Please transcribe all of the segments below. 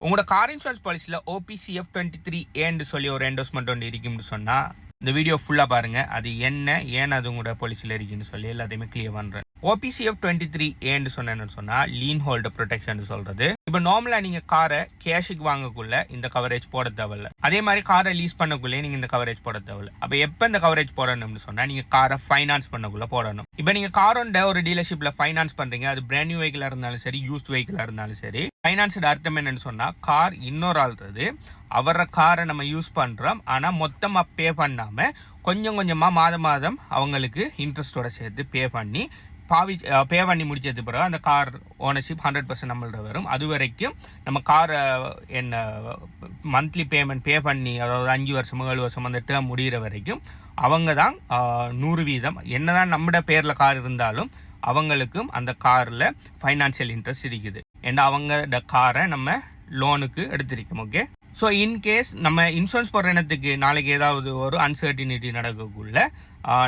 உங்களோட car insurance பாலிசியில் OPCF23A சொல்லி ஒரு என்டோஸ்மெண்ட் ஒன்று இருக்குன்னு சொன்னால் இந்த வீடியோ ஃபுல்லாக பாருங்கள். அது என்ன ஏன் அது உங்களோட பாலிசியில் இருக்குன்னு சொல்லி எல்லாத்தையுமே கிளியர் பண்ணுறேன். OPCF23A சொன்னேன்னு லீன் ஹோல்டர் ப்ரொடெக்ஷன் சொல்றது. இப்போ நார்மலா நீங்க காரை கேஷுக்கு வாங்கக்குள்ள இந்த கவரேஜ் போட தேவையில்ல. அதே மாதிரி காரை லீஸ் பண்ணக்குள்ளே நீங்க இந்த கவரேஜ் போட தேவையில்ல. அப்ப எப்ப இந்த கவரேஜ் போடணும்னு சொன்னா நீங்க காரை ஃபைனான்ஸ் பண்ணக்குள்ள போடணும். இப்போ நீங்க காரோட ஒரு டீலர்ஷிப்ல ஃபைனான்ஸ் பண்றீங்க, அது பிராண்ட் நியூ வெஹிக்கிளா இருந்தாலும் சரி, யூஸ்ட் வெஹிக்கிளா இருந்தாலும் சரி, ஃபைனான்ஸ் அர்த்தம் என்னன்னு சொன்னா கார் இன்னொரு ஆள்றது அவர காரை நம்ம யூஸ் பண்றோம், ஆனா மொத்தமா பே பண்ணாம கொஞ்சம் கொஞ்சமா மாதம் அவங்களுக்கு இன்ட்ரெஸ்டோட சேர்த்து பே பண்ணி முடிச்சது பிறகு அந்த கார் ஓனர்ஷிப் 100% நம்மள்ட வரும். அது வரைக்கும் நம்ம காரை என்ன மந்த்லி பேமெண்ட் பே பண்ணி, அதாவது 5 வருஷமோ 7 வருஷம் அந்த டேர்ம் முடிகிற வரைக்கும் அவங்க தான் 100% என்னதான் நம்மட பேர்ல கார் இருந்தாலும் அவங்களுக்கும் அந்த கார்ல ஃபைனான்சியல் இன்ட்ரெஸ்ட் இருக்குது. ஏன்னா அவங்க காரை நம்ம லோனுக்கு எடுத்திருக்கோம். ஓகே, ஸோ இன்கேஸ் நம்ம இன்சூரன்ஸ் போடுற இடத்துக்கு நாளைக்கு ஏதாவது ஒரு அன்சர்டினிட்டி நடக்கக்குள்ள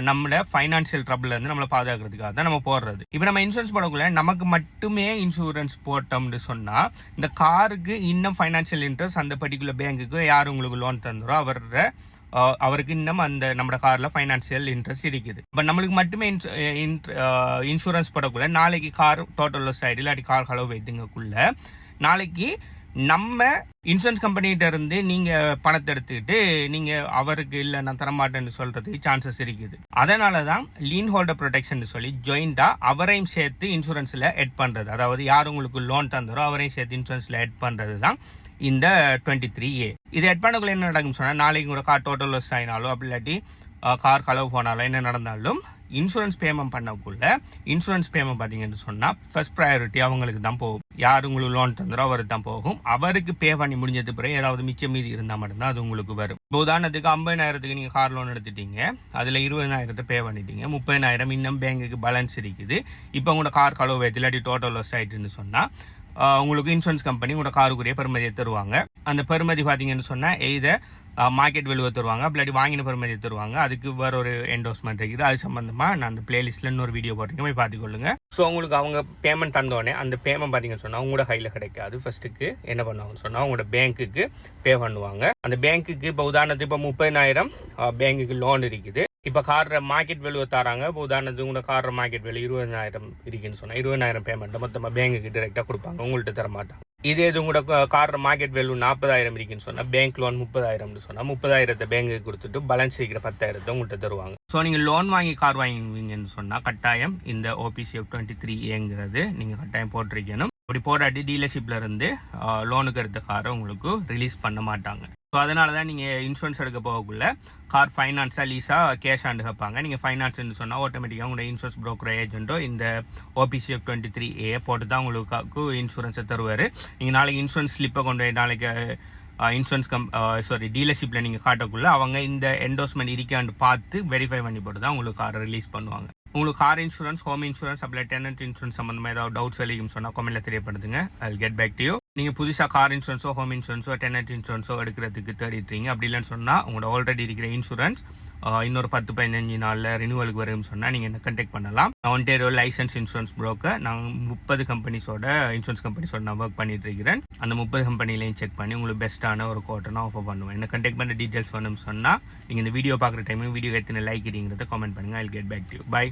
நம்மள ஃபைனான்சியல் ட்ரபிள் இருந்து நம்மளை பாதுகாக்கிறதுக்காக தான் நம்ம போடுறது. இப்போ நம்ம இன்சூரன்ஸ் போடக்குள்ள நமக்கு மட்டுமே இன்சூரன்ஸ் போட்டோம்னு சொன்னால் இந்த காருக்கு இன்னும் ஃபைனான்சியல் இன்ட்ரெஸ்ட் அந்த பர்டிகுலர் பேங்குக்கு யார் உங்களுக்கு லோன் தந்துடும் அவருக்கு இன்னும் அந்த நம்ம கார்ல ஃபைனான்சியல் இன்ட்ரெஸ்ட் இருக்குது. இப்போ நம்மளுக்கு மட்டுமே இன்சூரன்ஸ் போடக்குள்ள நாளைக்கு கார் டோட்டல் லாஸ் ஆகிடு இல்லாட்டி கார் ஹலோ வைத்துங்கக்குள்ள நாளைக்கு நம்ம இன்சூரன்ஸ் கம்பெனிகிட்ட இருந்து நீங்க பணத்தை எடுத்துக்கிட்டு நீங்க அவருக்கு இல்லை நான் தரமாட்டேன்னு சொல்றதுக்கு சான்சஸ் இருக்குது. அதனாலதான் லீன் ஹோல்டர் ப்ரொடெக்ஷன் சொல்லி ஜாயிண்டா அவரையும் சேர்த்து இன்சூரன்ஸ்ல எட் பண்றது. அதாவது யார் உங்களுக்கு லோன் தந்தாரோ அவரையும் சேர்த்து இன்சூரன்ஸ்ல எட் பண்றது தான் இந்த 23A. இது எட் பண்ணக்குள்ள என்ன நடக்கும் சொன்னா நாளைக்கு கூட கார் டோட்டல் லாஸ் ஆயினாலும் அப்படி இல்லாட்டி கார் களவு போனாலும் என்ன நடந்தாலும் இன்சூரன்ஸ் பேமெண்ட் பண்ணக்குள்ள இன்சூரன்ஸ் பேமெண்ட் பார்த்தீங்கன்னு சொன்னால் ஃபர்ஸ்ட் ப்ரையாரிட்டி அவங்களுக்கு தான் போகும். யார் உங்களுக்கு லோன் தந்துடும் அவருக்கு தான் போகும். அவருக்கு பே பண்ணி முடிஞ்சது பிறகு ஏதாவது மிச்சம் மீதி இருந்தால் மட்டும்தான் அது உங்களுக்கு வரும். இப்போ உதாரணத்துக்கு 50,000க்கு நீங்கள் கார் லோன் எடுத்துட்டீங்க, அதில் 20,000 பே பண்ணிட்டீங்க, 30,000 இன்னும் பேங்குக்கு பேலன்ஸ் இருக்குது. இப்போ உங்களோட கார் களவு இல்லாட்டி டோட்டல் லாஸ் ஆயிட்டுன்னு சொன்னால் உங்களுக்கு இன்சூரன்ஸ் கம்பெனி உங்களோட காருக்குரிய பெறுமதியை தருவாங்க. அந்த பெறுமதி பார்த்தீங்கன்னு சொன்னால் எய்த மார்க்கெட் வேல்யூவை தருவாங்க, அப்படி வாங்கின பெறுமதியை தருவாங்க. அதுக்கு வேற ஒரு என்டோஸ்மெண்ட் இருக்குது. அது சம்பந்தமாக நான் அந்த பிளேலிஸ்ட்ல இன்னொரு வீடியோ போட்டிருக்கேன், போய் பார்த்துக்கொள்ளுங்க. ஸோ உங்களுக்கு அவங்க பேமெண்ட் தந்தோடனே அந்த பேமெண்ட் பார்த்தீங்கன்னு சொன்னால் உங்களோட கையில் கிடைக்காது. ஃபர்ஸ்ட்டுக்கு என்ன பண்ணுவாங்கன்னு சொன்னால் உங்களோட பேங்க்குக்கு பே பண்ணுவாங்க. அந்த பேங்க்குக்கு இப்போ உதாரணத்துக்கு இப்போ 30,000 பேங்க்குக்கு லோன் இருக்குது. இப்போ கார் மார்க்கெட் வேல்யூ தராங்க. இப்போ உதாரணத்துக்கு உங்களோட கார் மார்க்கெட் வேல்யூ 20,000 இருக்குன்னு சொன்னால் 20,000 பேமெண்ட் மொத்தமாக பேங்குக்கு டிரெக்டாக கொடுப்பாங்க, உங்கள்கிட்ட தர மாட்டாங்க. இதே இது உங்களோட கார் மார்க்கெட் வேல்யூ 40,000 இருக்குன்னு சொன்னால் பேங்க் லோன் 30,000 சொன்னால் 30,000 பேங்குக்கு கொடுத்துட்டு பேலன்ஸ் இருக்கிற 10,000 உங்கள்கிட்ட தருவாங்க. ஸோ நீங்கள் லோன் வாங்கி கார் வாங்குவீங்கன்னு சொன்னால் கட்டாயம் இந்த OPCF23Aங்கிறது நீங்கள் கட்டாயம் போட்டிருக்கணும். அப்படி போராட்டி டீலர்ஷிப்ல இருந்து லோனுக்கு எடுத்த காரை உங்களுக்கு ரிலீஸ் பண்ண மாட்டாங்க. ஸோ அதனால தான் நீங்கள் இன்சூரன்ஸ் எடுக்க போகக்குள்ள கார் ஃபைனான்ஸாக லீஸாக கேஷ் ஆண்டு கேட்பாங்க. நீங்கள் ஃபைனான்ஸ்ன்னு சொன்னால் ஆட்டோமேட்டிக்காக உங்களோட இன்சூரன்ஸ் புரோக்கர் ஏஜென்ட்டோ இந்த OPCF23A போட்டு தான் உங்களுக்கு இன்சூரன்ஸை தருவார். நீங்கள் நாளைக்கு இன்சூரன்ஸ் ஸ்லிப்பை கொண்டு நாளைக்கு இன்சூரன்ஸ் டீலர்ஷிப்பில் நீங்கள் காட்டக்குள்ள அவங்க இந்த என்டோஸ்மெண்ட் இருக்கான்னு பார்த்து வெரிஃபை பண்ணி போட்டு தான் உங்களுக்கு காரை ரிலீஸ் பண்ணுவாங்க. உங்களுக்கு கார் இன்சூரன்ஸ், ஹோம் இன்சூரன்ஸ், அப்படி டெனன்ட் இன்சூரன்ஸ் சம்பந்தமாக ஏதாவது டவுட்ஸ் எழுதிக்கும் சொன்னால் கமெண்ட்ல தெரியப்படுத்துங்க. I'll get back to you. நீங்கள் புதுசாக கார் இன்சூரன்ஸோ ஹோம் இன்சூரன்ஸோ டெனன்ட் இன்சூரன்ஸோ எடுக்கிறதுக்கு தேடிட்டுறீங்க அப்படி இல்லைன்னு சொன்னால் உங்களோட ஆல்ரெடி இருக்கிற இன்சூரன்ஸ் இன்னொரு 10-15 நாளில் ரினியூவலுக்கு வரும்னு சொன்னால் நீங்கள் என்ன கான்டாக்ட் பண்ணலாம். நான் ஒன்டேரியோ லைசன்ஸ் இன்சூரன்ஸ் புரோக்கர். நான் 30 கம்பெனிஸோட இன்சூரன்ஸ் கம்பெனிஸோட நான் ஒர்க் பண்ணிட்டு இருக்கிறேன். அந்த 30 கம்பெனிலையும் செக் பண்ணி உங்களுக்கு பெஸ்ட்டான ஒரு கோட்டை நான் ஆஃபர் பண்ணுவேன். என்ன கான்டாக்ட் பண்ண டீட்டெயில்ஸ் வேணும்னு சொன்னால் நீங்கள் இந்த வீடியோ பார்க்குற டைம் வீடியோ எத்தனை லைக் இருக்கிறத கமெண்ட் பண்ணுங்கள். I'll get back to you. Bye.